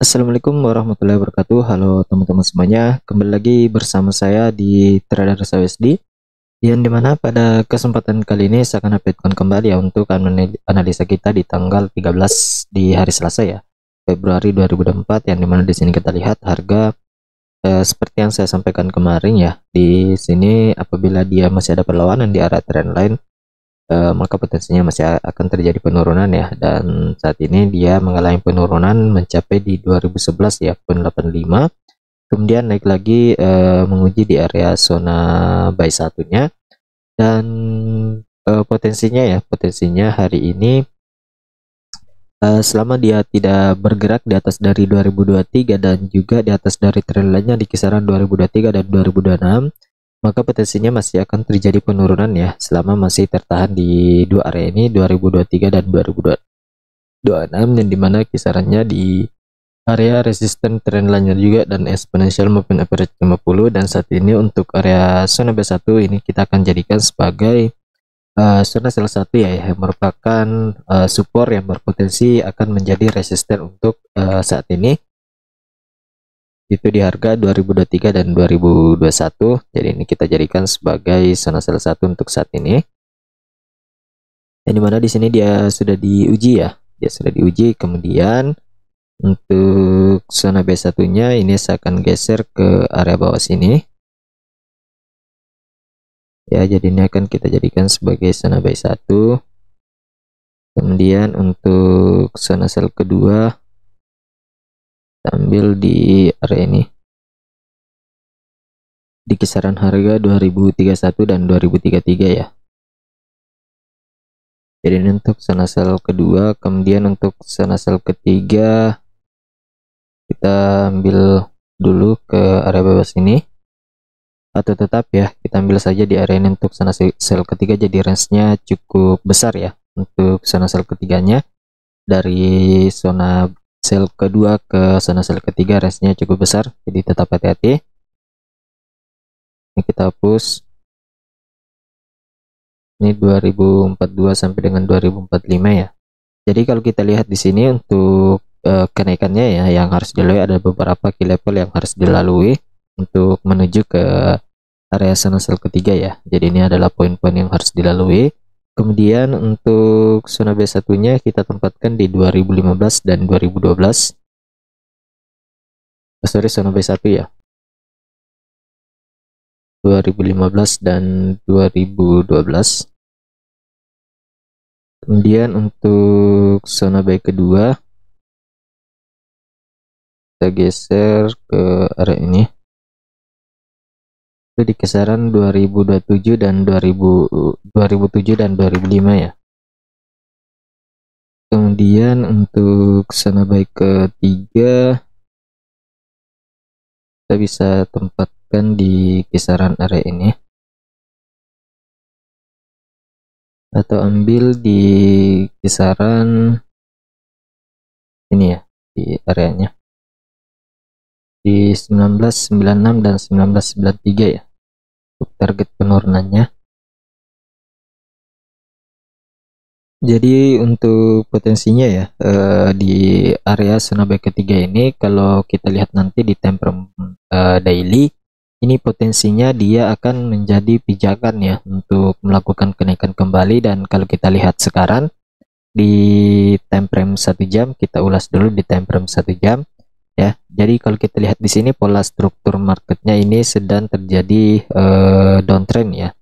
Assalamualaikum warahmatullahi wabarakatuh. Halo teman-teman semuanya, kembali lagi bersama saya di Trader USD, yang dimana pada kesempatan kali ini saya akan updatekan kembali ya untuk analisa kita di tanggal 13 di hari Selasa ya, Februari 2024, yang dimana di sini kita lihat harga seperti yang saya sampaikan kemarin ya, di sini apabila dia masih ada perlawanan di arah trendline, maka potensinya masih akan terjadi penurunan ya, dan saat ini dia mengalami penurunan mencapai di 2011 ya, poin 85, kemudian naik lagi menguji di area zona buy satunya, dan potensinya hari ini selama dia tidak bergerak di atas dari 2023 dan juga di atas dari trendline-nya di kisaran 2023 dan 2026, maka potensinya masih akan terjadi penurunan ya, selama masih tertahan di dua area ini, 2023 dan 2026, yang dimana kisarannya di area resisten trendline-nya juga dan exponential moving average 50. Dan saat ini untuk area zona B1 ini kita akan jadikan sebagai zona salah satu ya, yang merupakan support yang berpotensi akan menjadi resisten untuk saat ini, itu di harga 2023 dan 2021. Jadi ini kita jadikan sebagai zona salah satu untuk saat ini, yang dimana di sini dia sudah diuji ya, dia sudah diuji. Kemudian untuk zona B1 nya ini saya akan geser ke area bawah sini ya, jadi ini akan kita jadikan sebagai zona B1. Kemudian untuk zona sell kedua ambil di area ini di kisaran harga 2031 dan 2033 ya. Jadi ini untuk zona sell kedua. Kemudian untuk zona sell ketiga kita ambil dulu ke area bawah sini, atau tetap ya kita ambil saja di area ini untuk zona sell ketiga, jadi range-nya cukup besar ya untuk zona sell ketiganya. Dari zona sell kedua ke zona sell ketiga range-nya cukup besar, jadi tetap hati-hati. Ini kita hapus, ini 2042 sampai dengan 2045 ya. Jadi kalau kita lihat di sini untuk kenaikannya ya, yang harus dilalui ada beberapa key level yang harus dilalui untuk menuju ke area zona sell ketiga ya. Jadi ini adalah poin-poin yang harus dilalui. Kemudian untuk zona B1 nya kita tempatkan di 2015 dan 2012. Sorry, zona B1 ya, 2015 dan 2012. Kemudian untuk zona B kedua kita geser ke area ini, itu di kisaran 2027 dan 2007 dan 2005 ya. Kemudian untuk zona buy ketiga kita bisa tempatkan di kisaran area ini, atau ambil di kisaran ini ya, di areanya di 1996 dan 1993 ya untuk target penurunannya. Jadi untuk potensinya ya, di area zona buy ketiga ini, kalau kita lihat nanti di time frame daily, ini potensinya dia akan menjadi pijakan ya untuk melakukan kenaikan kembali. Dan kalau kita lihat sekarang di time frame 1 jam, kita ulas dulu di time frame 1 jam ya. Jadi kalau kita lihat di sini pola struktur marketnya ini sedang terjadi downtrend ya.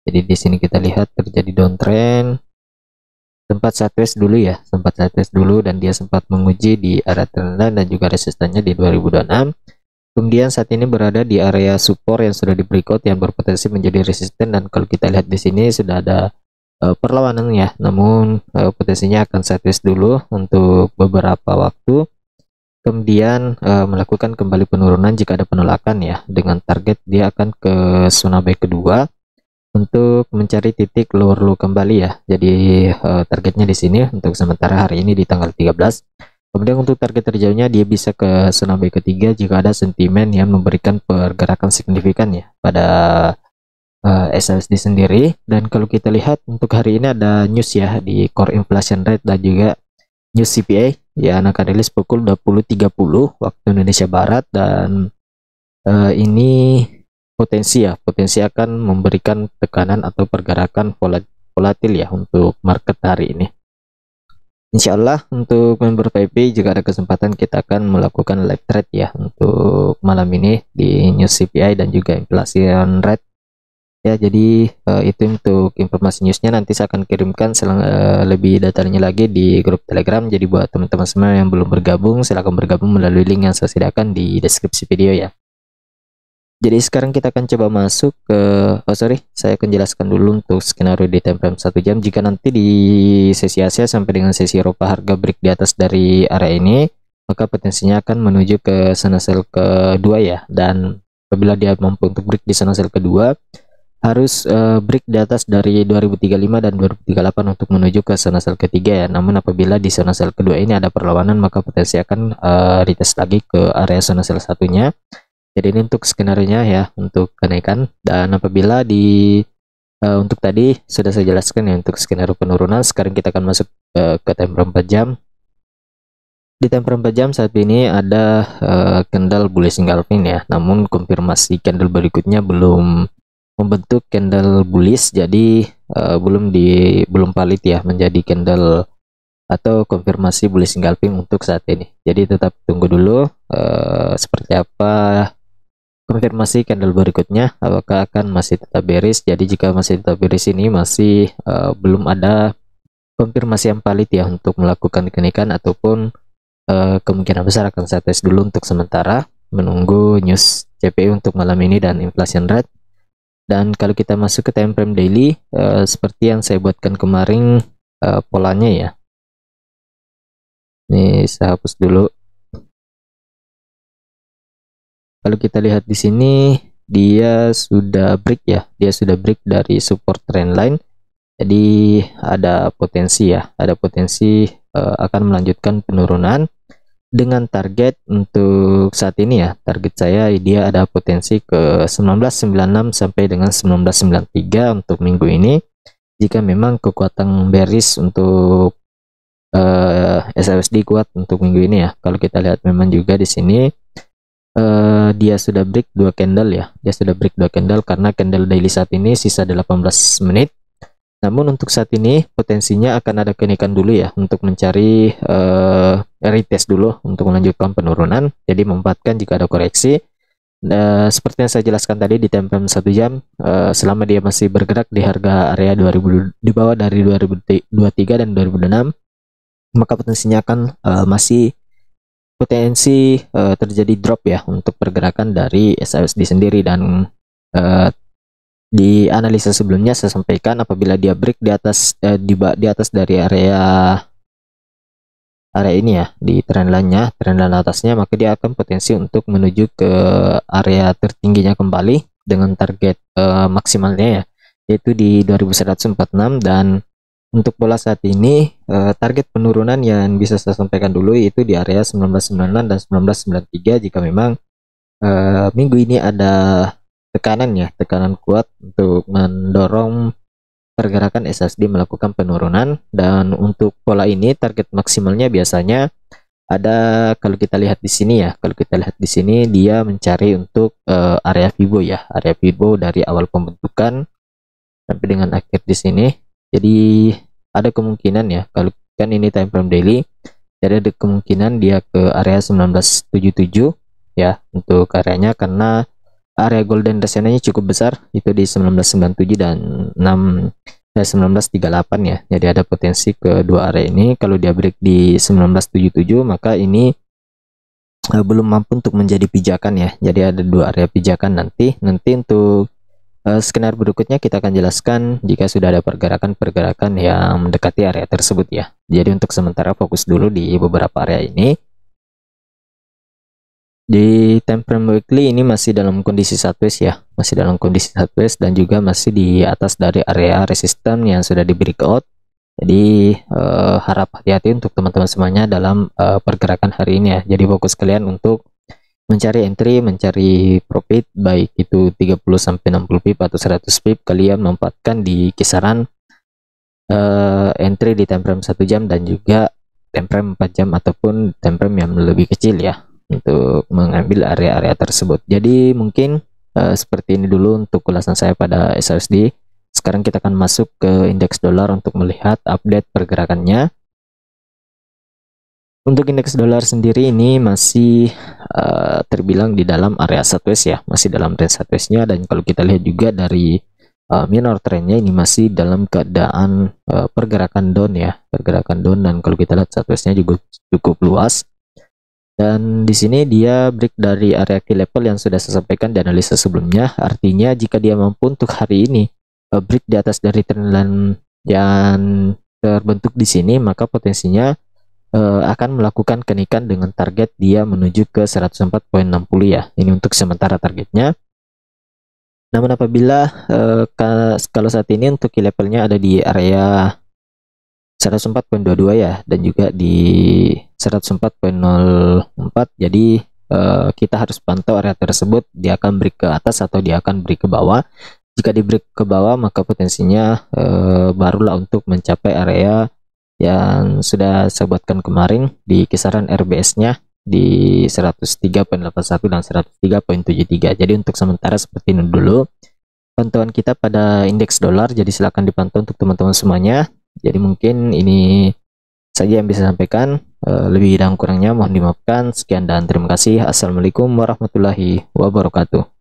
Jadi di sini kita lihat terjadi downtrend, sempat sideways dulu ya, sempat sideways dulu, dan dia sempat menguji di area trendline dan juga resistannya di 2026. Kemudian saat ini berada di area support yang sudah di breakout yang berpotensi menjadi resisten, dan kalau kita lihat di sini sudah ada perlawanan ya, namun potensinya akan sideways dulu untuk beberapa waktu, kemudian melakukan kembali penurunan jika ada penolakan ya, dengan target dia akan ke zona buy kedua untuk mencari titik lower low kembali ya. Jadi targetnya di sini untuk sementara hari ini di tanggal 13. Kemudian untuk target terjauhnya dia bisa ke zona buy ketiga jika ada sentimen yang memberikan pergerakan signifikan ya pada SLSD sendiri. Dan kalau kita lihat untuk hari ini ada news ya di core inflation rate dan juga news CPI ya, akan rilis pukul 20.30 waktu Indonesia Barat. Dan ini potensi akan memberikan tekanan atau pergerakan volatil ya untuk market hari ini. Insya Allah untuk member VIP jika ada kesempatan kita akan melakukan live trade ya untuk malam ini di news CPI dan juga inflation rate ya. Jadi itu untuk informasi newsnya, nanti saya akan kirimkan lebih detailnya lagi di grup Telegram. Jadi buat teman-teman semua yang belum bergabung, silahkan bergabung melalui link yang saya sediakan di deskripsi video ya. Jadi sekarang kita akan coba masuk ke saya akan jelaskan dulu untuk skenario di time frame 1 jam. Jika nanti di sesi Asia sampai dengan sesi Eropa harga break di atas dari area ini, maka potensinya akan menuju ke sana sell kedua ya. Dan apabila dia mampu untuk break di sana sell kedua, harus break di atas dari 2035 dan 2038 untuk menuju ke sana sell ketiga ya. Namun apabila di sana sell kedua ini ada perlawanan, maka potensi akan retest lagi ke area sana sell satunya. Jadi ini untuk skenario-nya ya untuk kenaikan. Dan apabila untuk tadi sudah saya jelaskan ya untuk skenario penurunan, sekarang kita akan masuk ke time frame 4 jam. Di time frame 4 jam saat ini ada candle bullish engulfing ya, namun konfirmasi candle berikutnya belum membentuk candle bullish, jadi belum valid ya menjadi candle atau konfirmasi bullish engulfing untuk saat ini. Jadi tetap tunggu dulu seperti apa konfirmasi candle berikutnya, apakah akan masih tetap bearish. Jadi jika masih tetap bearish ini masih belum ada konfirmasi yang valid ya untuk melakukan kenaikan, ataupun kemungkinan besar akan saya tes dulu untuk sementara menunggu news CPI untuk malam ini dan inflation rate. Dan kalau kita masuk ke time frame daily, seperti yang saya buatkan kemarin polanya ya. Ini saya hapus dulu. Kalau kita lihat di sini dia sudah break ya, dia sudah break dari support trend line. Jadi ada potensi ya, ada potensi akan melanjutkan penurunan dengan target untuk saat ini ya. Target saya dia ada potensi ke 1996 sampai dengan 1993 untuk minggu ini. Jika memang kekuatan bearish untuk SLSD kuat untuk minggu ini ya. Kalau kita lihat memang juga di sini dia sudah break 2 candle ya, dia sudah break 2 candle karena candle daily saat ini sisa 18 menit. Namun untuk saat ini potensinya akan ada kenaikan dulu ya untuk mencari retest dulu untuk melanjutkan penurunan. Jadi memanfaatkan jika ada koreksi. Seperti yang saya jelaskan tadi di time frame 1 jam, selama dia masih bergerak di harga area 2000 di bawah dari 2023 dan 2006, maka potensinya akan masih potensi terjadi drop ya untuk pergerakan dari SLSD sendiri. Dan di analisa sebelumnya saya sampaikan apabila dia break di atas di atas dari area ini ya, di trend line atasnya, maka dia akan potensi untuk menuju ke area tertingginya kembali dengan target maksimalnya ya, yaitu di 2146. Dan untuk bola saat ini target penurunan yang bisa saya sampaikan dulu itu di area 1996 dan 1993 jika memang minggu ini ada tekanan kuat untuk mendorong pergerakan SLSD melakukan penurunan. Dan untuk pola ini target maksimalnya biasanya ada, kalau kita lihat di sini ya, kalau kita lihat di sini dia mencari untuk area Fibo ya, area Fibo dari awal pembentukan sampai dengan akhir di sini. Jadi ada kemungkinan ya, kalau kan ini time frame daily, jadi ada kemungkinan dia ke area 1977 ya untuk areanya, karena area golden resistance-nya cukup besar itu di 1997 dan 1938 ya. Jadi ada potensi ke dua area ini. Kalau dia break di 1977 maka ini belum mampu untuk menjadi pijakan ya. Jadi ada dua area pijakan nanti untuk skenario berikutnya kita akan jelaskan jika sudah ada pergerakan yang mendekati area tersebut ya. Jadi untuk sementara fokus dulu di beberapa area ini. Di time frame weekly ini masih dalam kondisi sideways ya, masih dalam kondisi sideways dan juga masih di atas dari area resisten yang sudah di breakout. Jadi harap hati-hati untuk teman-teman semuanya dalam pergerakan hari ini ya. Jadi fokus kalian untuk mencari entry, mencari profit, baik itu 30 sampai 60 pip atau 100 pip, kalian memanfaatkan di kisaran entry di time frame 1 jam dan juga time frame 4 jam ataupun time frame yang lebih kecil ya, untuk mengambil area-area tersebut. Jadi mungkin seperti ini dulu untuk ulasan saya pada SLSD. Sekarang kita akan masuk ke indeks dolar untuk melihat update pergerakannya. Untuk indeks dolar sendiri ini masih terbilang di dalam area sideways ya, masih dalam range sideways-nya, dan kalau kita lihat juga dari minor trendnya ini masih dalam keadaan pergerakan down ya, pergerakan down, dan kalau kita lihat sideways-nya juga cukup luas. Dan di sini dia break dari area key level yang sudah saya sampaikan di analisa sebelumnya. Artinya jika dia mampu untuk hari ini break di atas dari trendline yang terbentuk di sini, maka potensinya akan melakukan kenaikan dengan target dia menuju ke 104.60 ya. Ini untuk sementara targetnya. Namun apabila kalau saat ini untuk key levelnya ada di area 104.22 ya, dan juga di 104.04, jadi kita harus pantau area tersebut, dia akan break ke atas atau dia akan break ke bawah. Jika di break ke bawah, maka potensinya barulah untuk mencapai area yang sudah saya buatkan kemarin di kisaran RBS-nya di 103.81 dan 103.73. Jadi untuk sementara seperti ini dulu pantauan kita pada indeks dolar, jadi silakan dipantau untuk teman-teman semuanya. Jadi mungkin ini saja yang bisa saya sampaikan, lebih dan kurangnya mohon dimaafkan. Sekian dan terima kasih. Assalamualaikum warahmatullahi wabarakatuh.